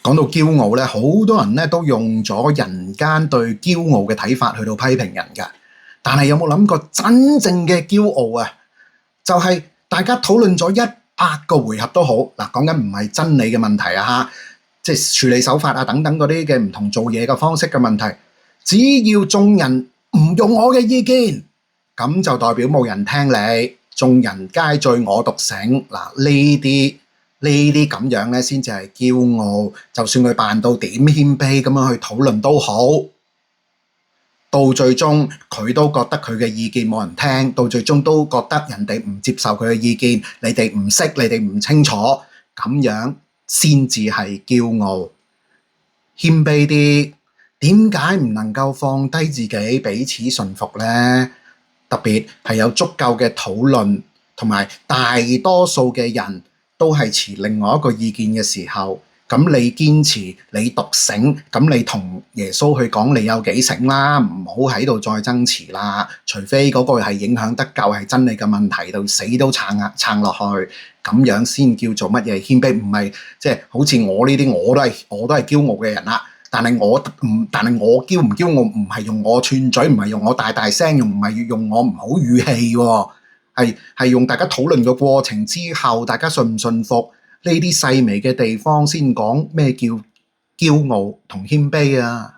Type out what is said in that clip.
講到驕傲咧，好多人咧都用咗人間對驕傲嘅睇法去到批評人㗎。但係有冇諗過真正嘅驕傲啊？就係大家討論咗100個回合都好，嗱，講緊唔係真理嘅問題啊嚇，即係處理手法啊等等嗰啲嘅唔同做嘢嘅方式嘅問題。只要眾人唔用我嘅意見，咁就代表冇人聽你。眾人皆醉我獨醒。嗱，呢啲咁樣咧，先至係驕傲。就算佢扮到點謙卑咁樣去討論都好，到最終佢都覺得佢嘅意見冇人聽，到最終都覺得人哋唔接受佢嘅意見，你哋唔識，你哋唔清楚，咁樣先至係驕傲。謙卑啲，點解唔能夠放低自己，彼此順服呢？特別係有足夠嘅討論，同埋大多數嘅人都係持另外一個意見嘅時候，咁你堅持你獨醒，咁你同耶穌去講你有幾醒啦，唔好喺度再爭持啦。除非嗰個係影響得夠係真理嘅問題，到死都撐落去，咁樣先叫做乜嘢謙卑？唔係即係好似我呢啲，我都係驕傲嘅人啦。但係我驕唔驕傲唔係用我串嘴，唔係用我大大聲，唔係用我唔好語氣喎，係用大家討論嘅過程之後，大家信唔信服呢啲細微嘅地方先講咩叫驕傲同謙卑啊！